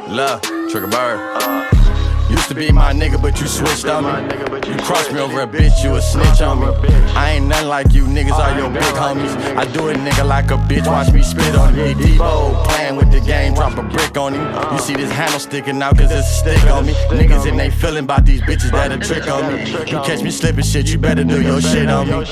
Love, Trigger Bird. Used to be my nigga, but you switched on me. You crossed me over a bitch, you a snitch on me. I ain't nothing like you niggas, all your big homies. I do it nigga like a bitch, watch me spit on me. Debo playing with the game, drop a brick on him. You see this handle sticking out cause it's a stick on me. Niggas in they feeling about these bitches that'll trick on me. You catch me slipping shit, you better do your shit on me.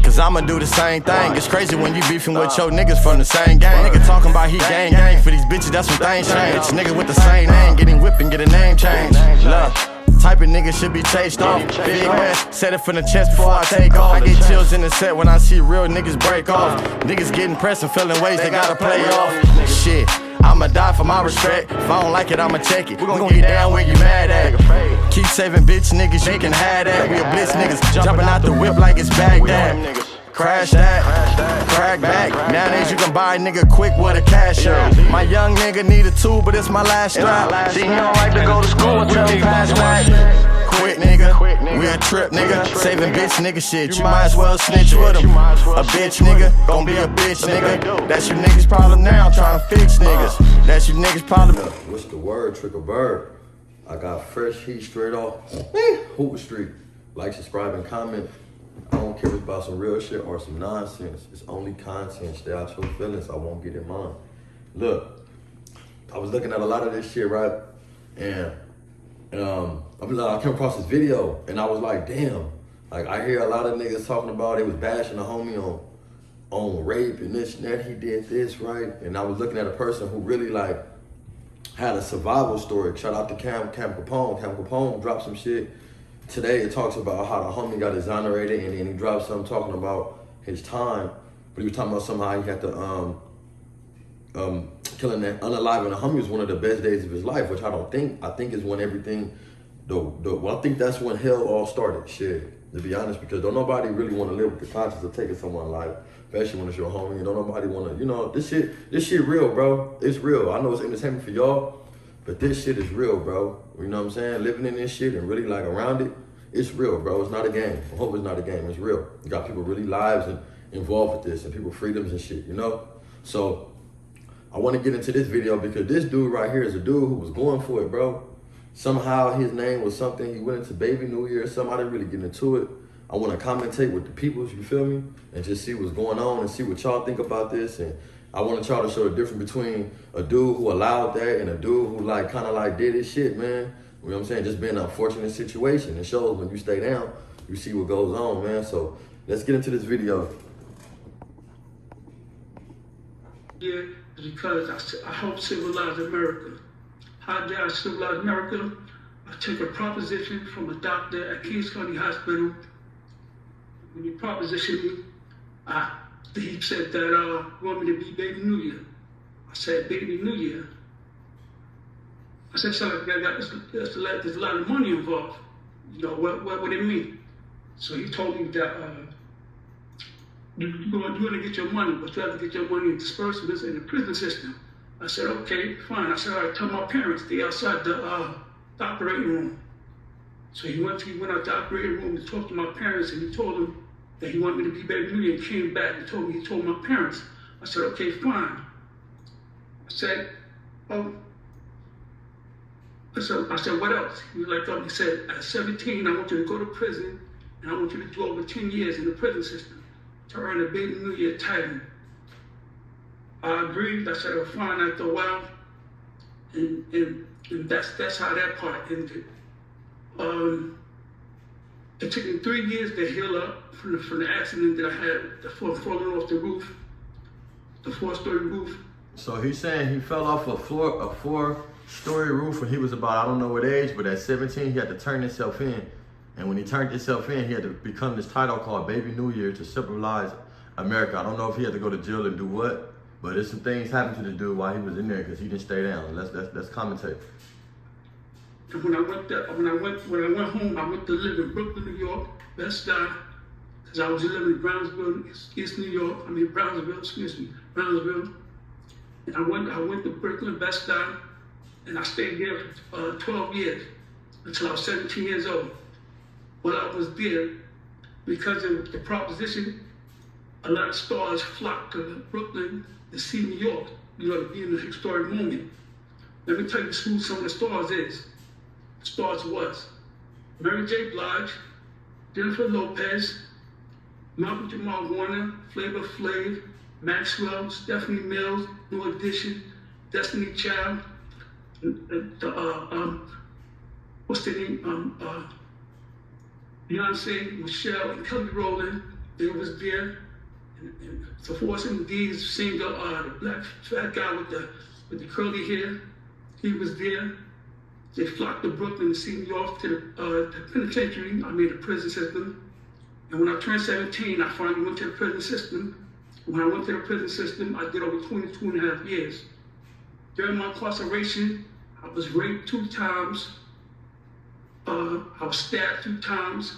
Cause I'ma do the same thing. It's crazy when you beefing with your niggas from the same gang. Nigga talking about he gang for these bitches, that's when things change. Nigga with the same name, getting whipped and get a name change. Love, type of nigga should be chased off. Big man, set it from the chest before I take off. I get chills in the set when I see real niggas break off. Niggas getting pressed and feeling ways they gotta play off. Shit, I'ma die for my respect. If I don't like it, I'ma check it. We gon' get down where you mad at. Keep saving bitch niggas, you can have that. We a blitz niggas, jumping out the whip like it's Baghdad. Crash that, crack back. Nowadays you can buy a nigga quick with a cash out. My young nigga need a tool, but it's my last strap. See, he don't like to go to school until he pass back. Quit nigga, we a trip nigga. Saving bitch nigga shit, you might as well snitch with him. A bitch nigga, gon' be a bitch nigga. That's you niggas problem now, trying to fix niggas. That's you niggas problem. What's the word, Trigger Bird? I got fresh heat straight off Hooper Street. Like, subscribe, and comment. I don't care if it's about some real shit or some nonsense. It's only content. Stay out your feelings. I won't get in mine. Look, I was looking at a lot of this shit, right? And I came across this video, and I was like, damn. Like, I hear a lot of niggas talking about it was bashing a homie on rape and this and that. He did this, right? And I was looking at a person who really like had a survival story. Shout out to Cam Capone. Cam Capone dropped some shit. Today it talks about how the homie got exonerated, and then he dropped something talking about his time, but he was talking about somehow he had to killing that unaliving a homie was one of the best days of his life, which I don't think. I think is when everything, well, I think that's when hell all started. Shit, to be honest, because don't nobody really want to live with the conscience of taking someone's life, especially when it's your homie. And don't nobody want to, you know, this shit real, bro. It's real. I know it's entertainment for y'all. But this shit is real, bro. You know what I'm saying? Living in this shit and really like around it, it's real, bro. It's not a game. I hope it's not a game. It's real. You got people really lives and involved with this, and people freedoms and shit, you know? So I want to get into this video because this dude right here is a dude who was going for it, bro. Somehow his name was something. He went into Baby New Year or something. I didn't really get into it. I want to commentate with the peoples, you feel me? And just see what's going on and see what y'all think about this. And I want y'all to show the difference between a dude who allowed that and a dude who like kind of like did his shit, man. You know what I'm saying? Just being an unfortunate situation. It shows when you stay down, you see what goes on, man. So let's get into this video. Yeah, because I help civilize America. How did I civilize America? I took a proposition from a doctor at Kings County Hospital. When he propositioned me, he said that he wanted me to be Baby New Year. I said, Baby New Year. I said, there's a lot of money involved. You know, what would it mean? So he told me that you're going to get your money, but you have to get your money in disbursements in the prison system. I said, okay, fine. I said, all right, tell my parents, they outside the operating room. So he went out to the operating room and talked to my parents, and he told them that he wanted me to be Baby New Year, and came back and he told my parents. I said, okay, fine. I said, I said, what else? He was like, he said, at 17, I want you to go to prison, and I want you to do over 10 years in the prison system to earn a Baby New Year title. I agreed. I said, oh, fine, after a while. And that's how that part ended. It took me 3 years to heal up from the accident that I had, the falling off the roof, the 4-story roof. So he's saying he fell off a 4-story roof when he was about, I don't know what age, but at 17 he had to turn himself in. And when he turned himself in, he had to become this title called Baby New Year to civilize America. I don't know if he had to go to jail and do what, but there's some things happened to the dude while he was in there because he didn't stay down. Let's commentate. And when I went home, I went to live in Brooklyn, New York, Best Side, because I was living in Brownsville, East New York. Brownsville. And I went to Brooklyn, Best Side, and I stayed there for 12 years until I was 17 years old. While I was there, because of the proposition, a lot of stars flocked to Brooklyn to see New York, you know, to be in the historic moment. Let me tell you who some of the stars is. Stars was Mary J. Blige, Jennifer Lopez, Malcolm Jamal Warner, Flavor Flav, Maxwell, Stephanie Mills, New Edition, Destiny Child, what's the name? Beyonce, Michelle, and Kelly Rowland. They was there. And so Force MD's singer, the black fat guy with the curly hair, he was there. They flocked to Brooklyn to see me off to the penitentiary. I mean the prison system. And when I turned 17, I finally went to the prison system. When I went to the prison system, I did over 22 and a half years. During my incarceration, I was raped 2 times. I was stabbed 2 times.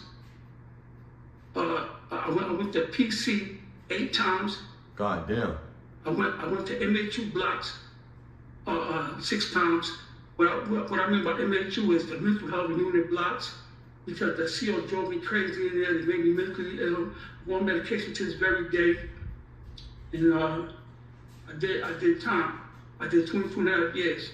I went to PC 8 times. God damn. I went to MHU blocks 6 times. What I mean by MHU is the mental health unit blocks, because the CO drove me crazy in there. They made me mentally ill. I'm on medication to this very day. And I did time. I did 22 and a half years.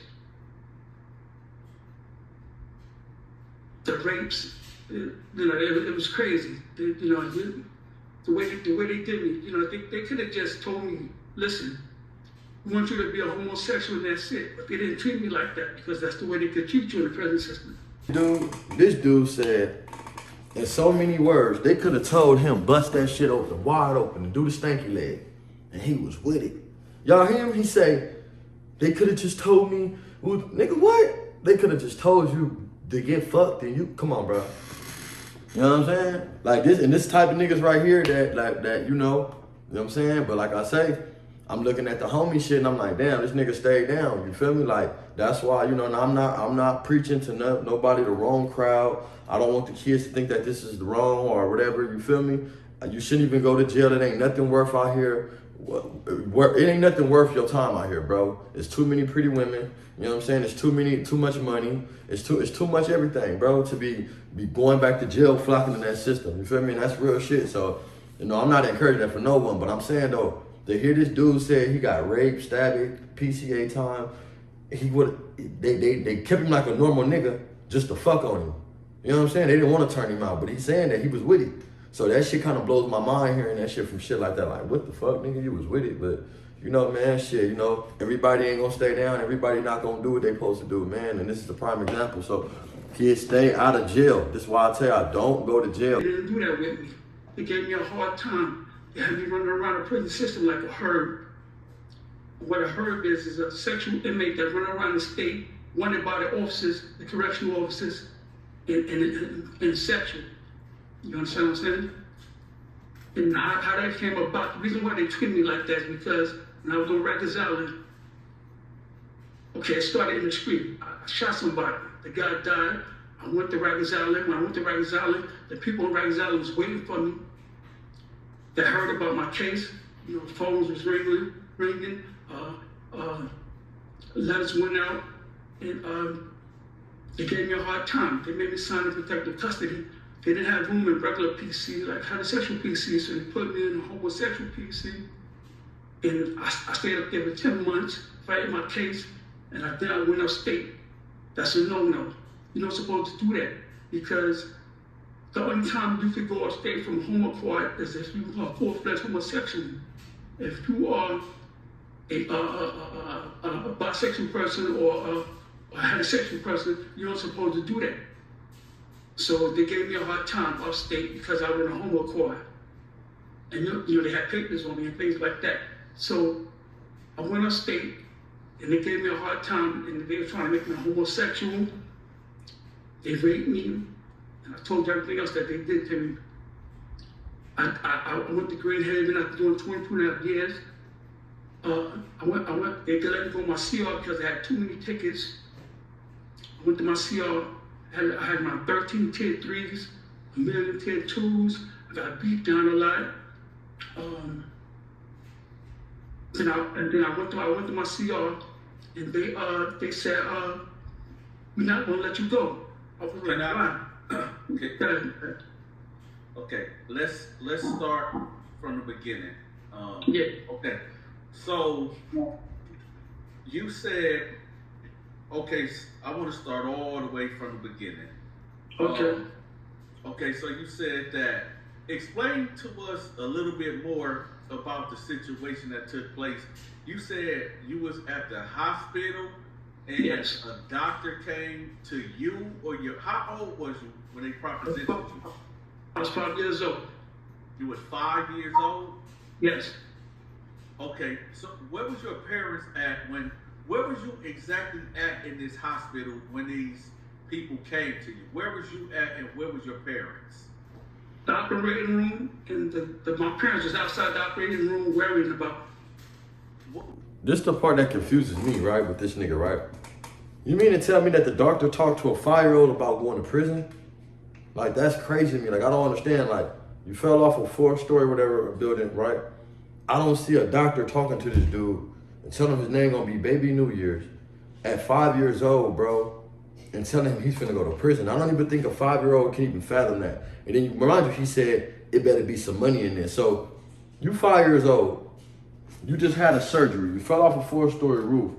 The rapes, it was crazy. The way they did me, they could have just told me, listen, we want you to be a homosexual and that's it. But they didn't treat me like that because that's the way they could treat you in the prison system. This dude said, in so many words, they could have told him, bust that shit open, wide open, and do the stanky leg. And he was with it. Y'all hear him? He say, they could have just told me, well, nigga, what? They could have just told you to get fucked and you, come on, bro. You know what I'm saying? Like this, and this type of niggas right here that you know what I'm saying? But like I say, I'm looking at the homie shit and I'm like, damn, this nigga stayed down. You feel me? Like, that's why, and I'm not preaching to nobody, the wrong crowd. I don't want the kids to think that this is the wrong or whatever, you feel me? You shouldn't even go to jail. It ain't nothing worth out here. It ain't nothing worth your time out here, bro. It's too many pretty women. You know what I'm saying? It's too much money. It's too much everything, bro, to be going back to jail, flocking in that system. You feel me? And that's real shit. So, I'm not encouraging that for no one, but I'm saying though, to hear this dude say he got raped, stabbed, PCA time, they kept him like a normal nigga just to fuck on him. You know what I'm saying? They didn't want to turn him out, but he's saying that he was with it. So that shit kind of blows my mind hearing that shit from shit like that. Like, what the fuck, nigga? You was with it, but man, shit, everybody ain't gonna stay down. Everybody not gonna do what they supposed to do, man. And this is the prime example. So kids, stay out of jail. This is why I tell y'all, don't go to jail. They didn't do that with me. They gave me a hard time. They had me running around the prison system like a herd. What a herd is a sexual inmate that run around the state, wanted by the officers, the correctional officers, and sexual. You understand what I'm saying? And how that came about, the reason why they treated me like that is because when I was on Rikers Island, it started in the street. I shot somebody. The guy died. I went to Rikers Island. When I went to Rikers Island, the people on Rikers Island was waiting for me. They heard about my case. Phones was ringing. Letters went out, and they gave me a hard time. They made me sign in protective custody. They didn't have room in regular PC, like heterosexual PC, so they put me in a homosexual PC. And I stayed up there for 10 months, fighting my case, and then I went upstate. That's a no-no. You're not supposed to do that, because the only time you could go upstate from home acquired is if you are full-fledged homosexual. If you are a bisexual person or a heterosexual person, you're not supposed to do that. So they gave me a hard time upstate because I was in a homo accord. And they had papers on me and things like that. So I went upstate and they gave me a hard time and they were trying to make me a homosexual. They raped me, and I told you everything else that they did to me. I went to Green Haven after doing 22 and a half years. They let me go on my CR because I had too many tickets. I went to my CR. I had my 13 tier 3s, a million tier 2s. I got beat down a lot. Then I went to my CR, and they said, we're not gonna let you go. I was like, why? Okay, let's start from the beginning. Yeah. Okay, so you said, Okay, I want to start all the way from the beginning. Okay. Okay, so you said that. Explain to us a little bit more about the situation that took place. You said you was at the hospital and Yes. a doctor came to you, or how old was you when they propositioned you? I was 5 years old. You was 5 years old? Yes. Okay, so where was your parents at where was you exactly at in this hospital when these people came to you? Where was you at and where was your parents? The operating room, and my parents was outside the operating room worrying about. This the part that confuses me, right, with this nigga, right? You mean to tell me that the doctor talked to a 5-year-old about going to prison? Like, that's crazy to me. Like, I don't understand. Like, you fell off a 4-story whatever building, right? I don't see a doctor talking to this dude and telling him his name gonna be Baby New Year's at 5 years old, bro, and telling him he's finna go to prison. I don't even think a 5-year-old can even fathom that. And then, mind you, he said it better be some money in there. So, you 5 years old, you just had a surgery, you fell off a 4-story roof,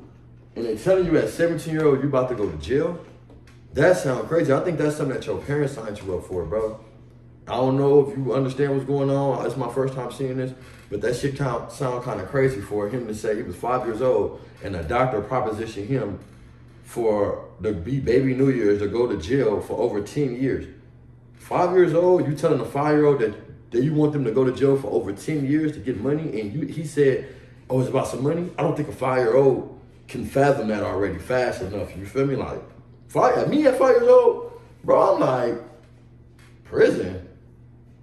and they telling you at 17-year-old you about to go to jail? That sounds crazy. I think that's something that your parents signed you up for, bro. I don't know if you understand what's going on. It's my first time seeing this, but that shit sound kind of crazy for him to say he was 5 years old and a doctor propositioned him for the Baby New Year's to go to jail for over 10 years. 5 years old, you telling a 5-year-old that you want them to go to jail for over 10 years to get money, and he said, oh, it's about some money? I don't think a 5-year-old can fathom that already fast enough. You feel me? Like, me at 5 years old, bro, I'm like, prison?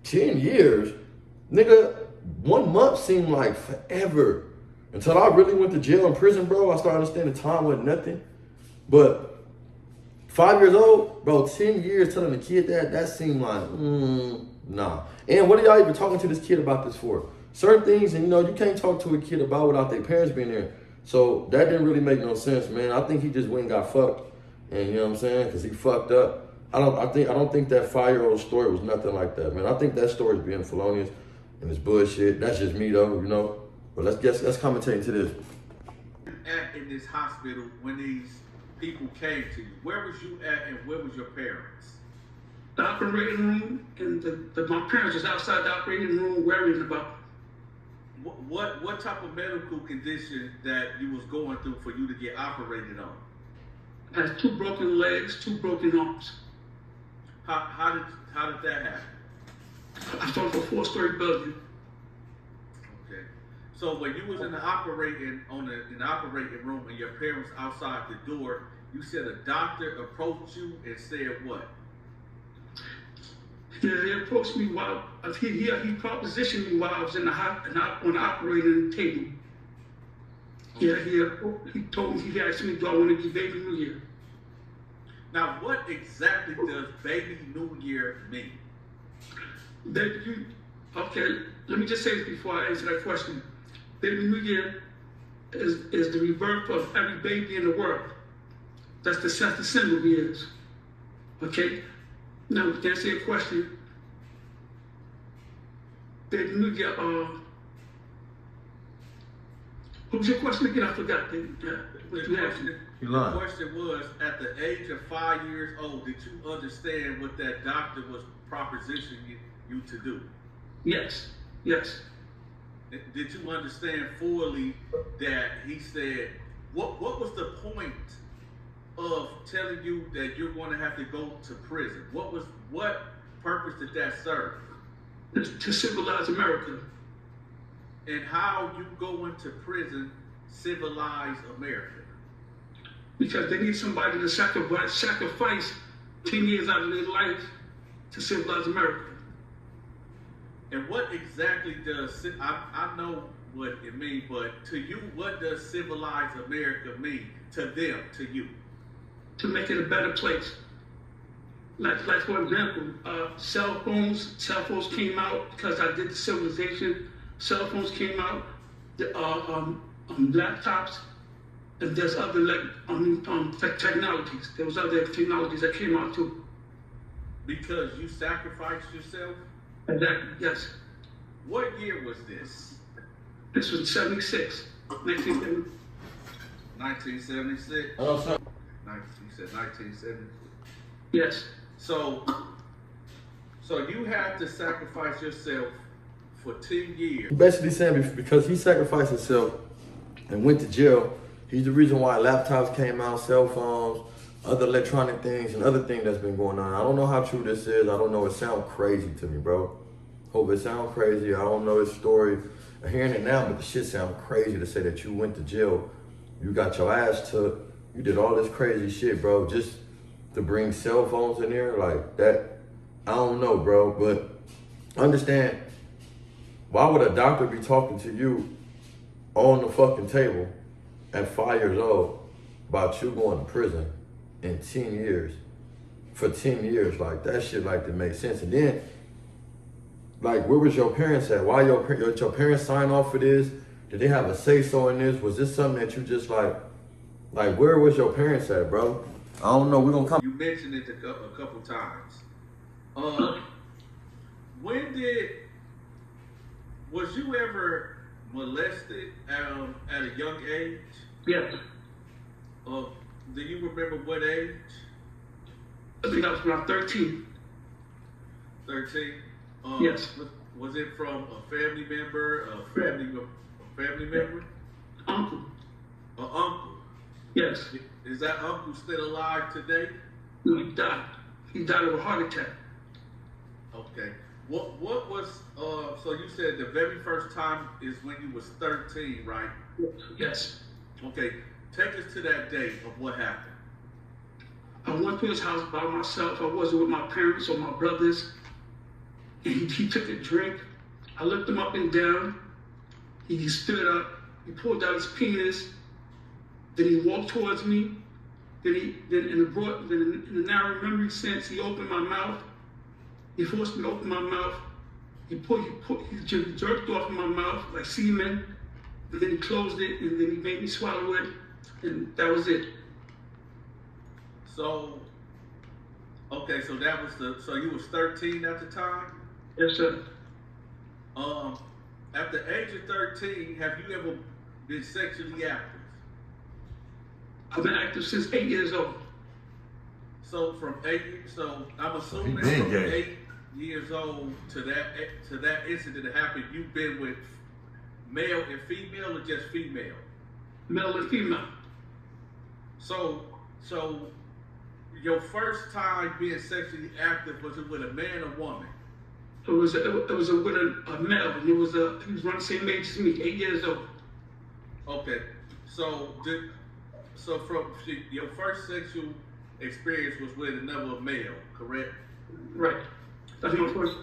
10 years? Nigga, 1 month seemed like forever. Until I really went to jail and prison, bro, I started understanding time wasn't nothing. But 5 years old, bro, 10 years telling a kid that seemed like, nah. And what are y'all even talking to this kid about this for? Certain things, and you can't talk to a kid about without their parents being there. So that didn't really make no sense, man. I think he just went and got fucked. And you know what I'm saying? Because he fucked up. I don't think that 5-year-old story was nothing like that, man. I think that story is being felonious and it's bullshit. That's just me though, But let's commentate into this. In this hospital when these people came to you, where was you at and where was your parents? The operating room, and my parents was outside the operating room worrying about. What type of medical condition that you was going through for you to get operated on? I had 2 broken legs, 2 broken arms. How did that happen? I fell off a 4-story building. Okay. So when you was in the operating room and your parents outside the door, you said a doctor approached you and said what? Yeah, he approached me while he propositioned me while I was on the operating table. Yeah, he told me, he asked me, do I want to be Baby New Year? Now, what exactly does Baby New Year mean? Okay, let me just say this before I answer that question. Baby New Year is the rebirth of every baby in the world. That's the symbol he is. Okay? Now, to answer your question, Baby New Year, what was your question again? I forgot. The question was, at the age of 5 years old, did you understand what that doctor was propositioning you to do? Yes. Did you understand fully that he said, what was the point of telling you that you're going to have to go to prison? What purpose did that serve? To civilize America. And how you going to prison civilize America? Because they need somebody to sacrifice 10 years out of their life to civilize America. And what exactly does, I know what it means, but to you, what does civilize America mean? To them, to you? To make it a better place. Like for example, cell phones came out because I did the civilization. Cell phones came out, the laptops, and there's other technologies. There was other technologies that came out too. Because you sacrificed yourself? Exactly, yes. What year was this? This was 1976. 1976? Oh, sorry. You said 1970. Yes. So you had to sacrifice yourself for 10 years. Basically saying because he sacrificed himself and went to jail, he's the reason why laptops came out, cell phones, other electronic things, and other things that's been going on. I don't know how true this is. I don't know. It sounds crazy to me, bro. Hope it sounds crazy. I don't know his story. I'm hearing it now, but the shit sounds crazy to say that you went to jail, you got your ass took, you did all this crazy shit, bro, just to bring cell phones in there like that. I don't know, bro, but understand, why would a doctor be talking to you on the fucking table at 5 years old about you going to prison in 10 years? For 10 years, like that shit like to make sense. And then, like, where was your parents at? Why your parents sign off for this? Did they have a say-so in this? Was this something that you just like where was your parents at, bro? I don't know, we're gonna come. You mentioned it a couple times. Was you ever molested at a young age? Yes. Do you remember what age? I think I was around 13. 13? Yes. Was it from a family member, a family member? Uncle. An uncle? Yes. Is that uncle still alive today? No, he died. He died of a heart attack. Okay. What was, so you said the very first time is when you was 13, right? Yes. Okay. Take us to that day of what happened. I went to his house by myself. I wasn't with my parents or my brothers. And he took a drink. I looked him up and down. He stood up. He pulled out his penis. Then he walked towards me. Then in a narrow memory sense, he opened my mouth. He forced me to open my mouth. He jerked off in my mouth like semen. And then he closed it, and then he made me swallow it. And that was it. So, okay, so so you was 13 at the time? Yes, sir. At the age of 13, have you ever been sexually active? I've been active since 8 years old. So from 8, so I'm assuming been from gay. 8 years old to that incident that happened, you've been with male and female or just female? Male and female. So your first time being sexually active, was it with a man or woman? It was with a male, and he was around the same age as me, 8 years old. Okay, so from your first sexual experience was with another male, correct? Right. That's my first.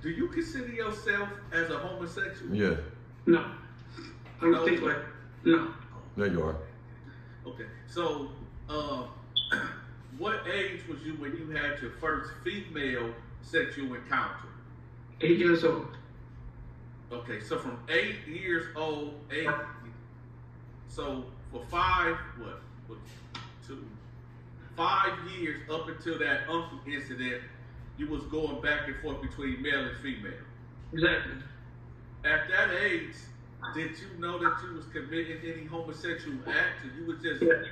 Do you consider yourself as a homosexual? Yeah, No. I don't think like, no. there you are. Okay, so what age was you when you had your first female sexual encounter? 8 years old. Okay, so from 8 years old, so for 5 years up until that uncle incident, you was going back and forth between male and female. Exactly. At that age, did you know that you was committing any homosexual acts, or you was just, Yes.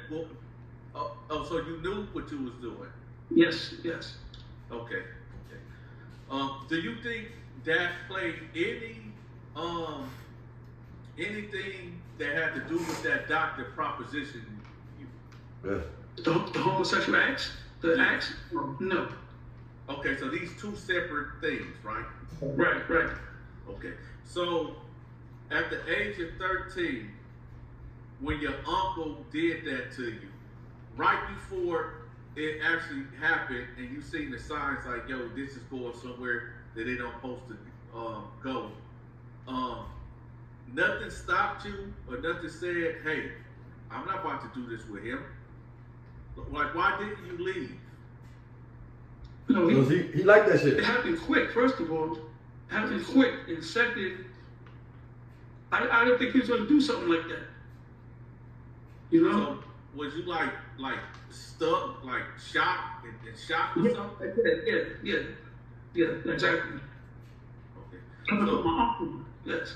so you knew what you was doing? Yes, yes. Okay. Do you think that played anything that had to do with that doctor proposition? Yeah. The homosexual acts? The acts? No. Okay, so these two separate things, right? Right. Okay, so at the age of 13, when your uncle did that to you, right before it actually happened and you seen the signs like, yo, this is going somewhere that they don't supposed to go, nothing stopped you or nothing said, hey, I'm not about to do this with him. Like, why didn't you leave? No, He liked that shit. it happened quick, first of all. It happened quick. And second, I didn't think he was going to do something like that. You know? So was you like stuck, like shocked and shocked or something? Yeah, exactly. Okay. Coming So, from my uncle, yes.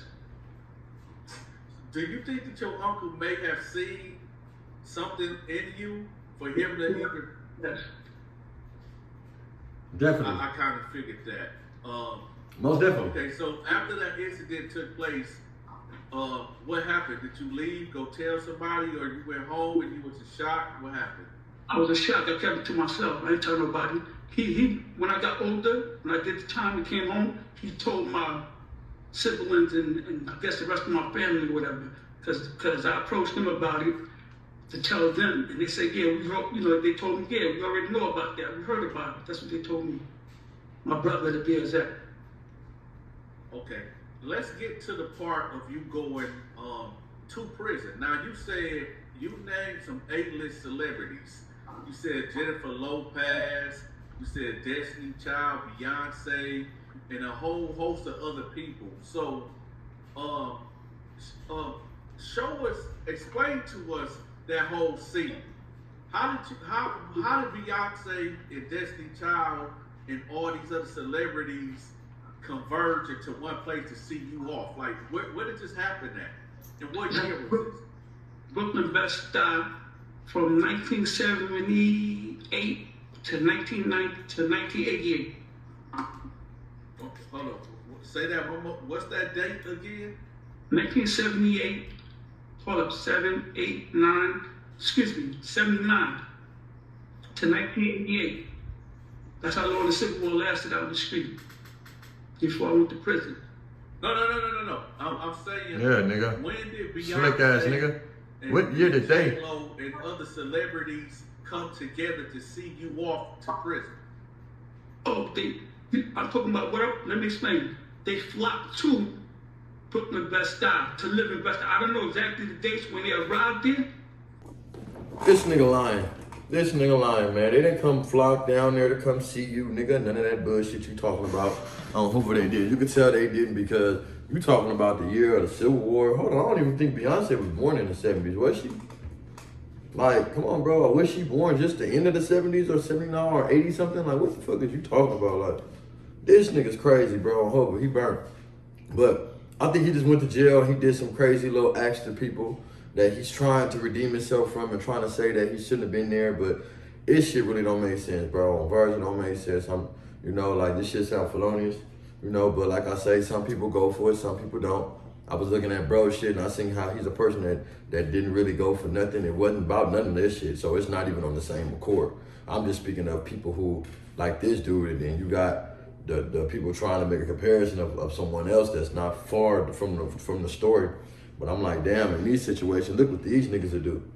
do you think that your uncle may have seen something in you for him to even? Yes. Definitely. I kind of figured that. Most definitely. Okay, so after that incident took place, what happened? Did you leave, go tell somebody, or you went home and you was in shock? What happened? I was in shock. I kept it to myself. I didn't tell nobody. He when I got older, when I did the time and came home, he told my siblings and I guess the rest of my family or whatever, because I approached them about it to tell them, and they said, yeah, we wrote, they told me, yeah, we already know about that. We heard about it. That's what they told me. My brother, to be exact. Okay, let's get to the part of you going to prison. Now, you said you named some A-list celebrities. You said Jennifer Lopez, you said Destiny Child, Beyonce, and a whole host of other people. So, explain to us that whole scene. How did Beyonce and Destiny Child and all these other celebrities converge into one place to see you off? Like, where did this happen at? And what year was this? Brooklyn Best Style from 1978 to 1988. Okay, hold on. Say that one more. What's that date again? 1978, hold up, 79 to 1988. That's how long the Civil War lasted out in the street before I went to prison. No. I'm saying. Yeah, nigga. When did Beyonce Slick ass nigga. and What year did they? J-Lo and other celebrities come together to see you off to prison? Oh, I'm talking about let me explain. They flocked to Brooklyn Best Style to live in Best Style. I don't know exactly the dates when they arrived there. This nigga lying. This nigga lying, man. They didn't come flock down there to come see you, nigga. None of that bullshit you talking about. Hopefully they did. You could tell they didn't because you talking about the year of the Civil War. Hold on, I don't even think Beyonce was born in the 70s, was she? Like, come on, bro. Was she born just the end of the 70s or 79 or 80 something? Like, what the fuck is you talking about? Like, this nigga's crazy, bro. Hopefully he burnt. But I think he just went to jail. He did some crazy little acts to people that he's trying to redeem himself from and trying to say that he shouldn't have been there, but this shit really don't make sense, bro. Version don't make sense. Like this shit sound felonious, but like I say, some people go for it, some people don't. I was looking at bro shit and I seen how he's a person that didn't really go for nothing. It wasn't about none of this shit, so it's not even on the same accord. I'm just speaking of people who, like this dude, and then you got the people trying to make a comparison of someone else that's not far from the story. But I'm like, damn, in these situations, look what these niggas will do.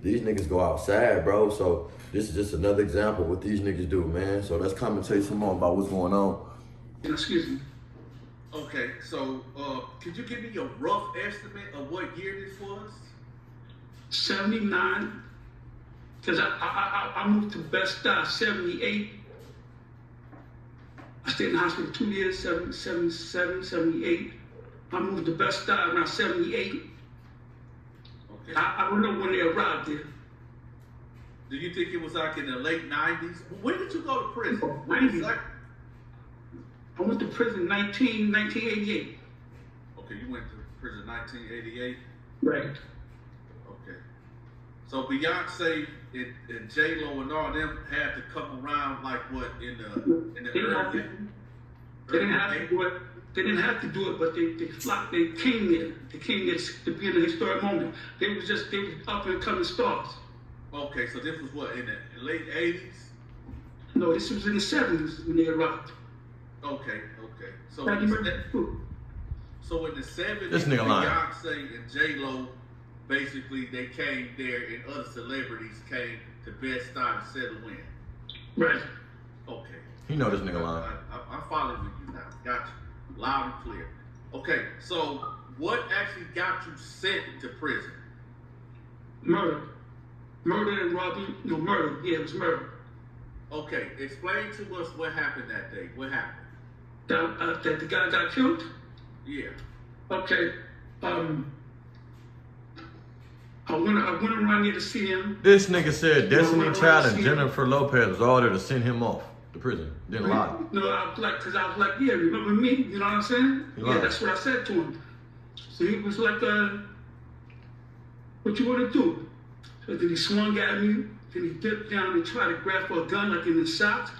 These niggas go outside, bro. So this is just another example of what these niggas do, man. So let's commentate some more about what's going on. Excuse me. Okay, so could you give me a rough estimate of what year this was? 79, because I moved to Best Style 78. I stayed in the hospital 2 years, 77, 78. I moved to Best Style around 78. Okay. I don't know when they arrived there. Do you think it was like in the late 90s? When did you go to prison? When 90s. like... I went to prison 1988. Okay, you went to prison 1988? Right. Okay. So Beyonce and J-Lo and all them had to come around like what in the early... They didn't have to do it. They didn't have to do it, but they flocked. They came there. They came there to be in a historic moment. They was up and coming stars. Okay, so this was what, in the late 80s? No, this was in the 70s when they arrived. Okay. So Like in you the, remember- so in the 70s, This nigga lying. Beyonce and J-Lo, basically, they came there and other celebrities came to Best Style to settle in. Right. Okay. You know this nigga lying. I'm following you now. Got you. Loud and clear. Okay, so what actually got you sent to prison? Murder. Murder and robbery. No, murder. Yeah, it was murder. Okay, explain to us what happened that day. What happened? That the guy got killed? Yeah. Okay. I went around there to see him. This nigga said Destiny Child and Jennifer Lopez was all there to send him off to prison. Didn't lie. No, I was like, yeah, remember me? You know what I'm saying? He Yeah, lied. that's what I said to him. So he was like, what you want to do? So then he swung at me, then he dipped down and tried to grab for a gun like in the socks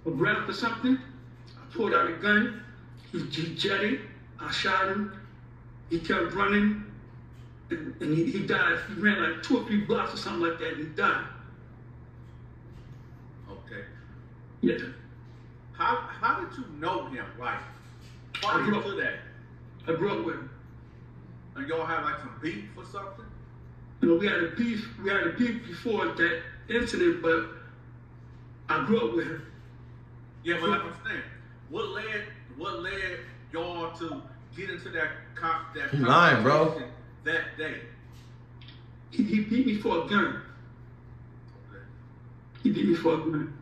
or grab for something. I pulled out a gun, he jetted, I shot him, he kept running, and he died. He ran like 2 or 3 blocks or something like that, and he died. Okay. Yeah. How did you know him? Like, prior to that? I grew up with him. And y'all had like some beef or something? You know, we had a beef before that incident, but I grew up with him. Yeah, but like I'm saying, what led y'all to get into that He lying, bro. confrontation that day? He beat me for a gun. Okay. He beat me for a gun.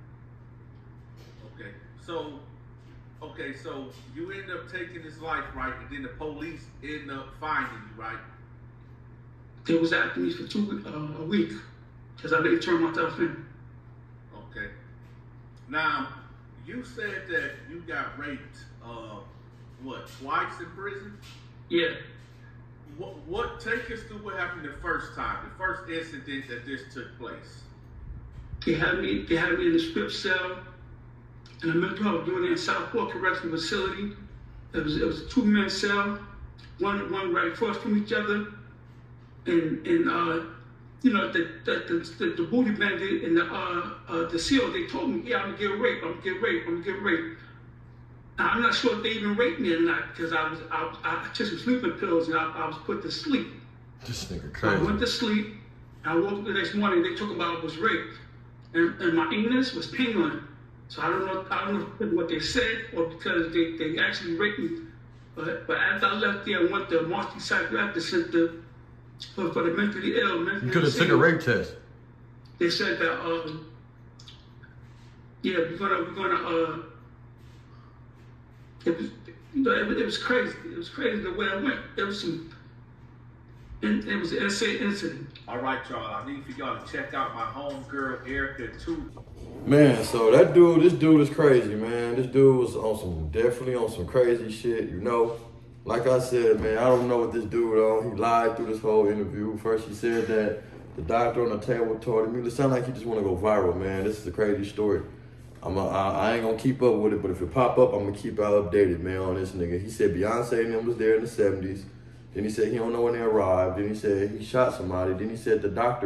Okay, so you end up taking his life, right? And then the police end up finding you, right? They was after me for a week because I didn't turn myself in. Okay. Now, you said that you got raped, twice in prison? Yeah. What take us through what happened the first time, the first incident that this took place? They had me in the strip cell, and I remember I was doing it in Southport Correctional Facility. It was a 2-man cell, one right across from each other, and you know the booty bandit and the SEAL, they told me, yeah, I'm gonna get raped. Now, I'm not sure if they even raped me or not because I took some sleeping pills and I was put to sleep. This nigga So I crazy. went to sleep. I woke up the next morning. They talking about I was raped, and my anus was tingling. So I don't know if what they said or because they actually raped me. But after I left there, I went to Marcy Psychiatric Center for the mentally ill. You could have took a rape test. They said that yeah, we're gonna it was crazy. It was crazy the way I went. It was an insane incident. All right, y'all. I need for y'all to check out my homegirl Erica too. Man, so this dude is crazy, man. This dude was definitely on some crazy shit, you know. Like I said, man, I don't know what this dude on. He lied through this whole interview. First he said that the doctor on the table told him. It sounds like he just want to go viral, man. This is a crazy story. I ain't gonna keep up with it, but if it pop up, I'm gonna keep y'all updated, man, on this nigga. He said Beyonce and them was there in the 70s. Then he said he don't know when they arrived. Then he said he shot somebody. Then he said the doctor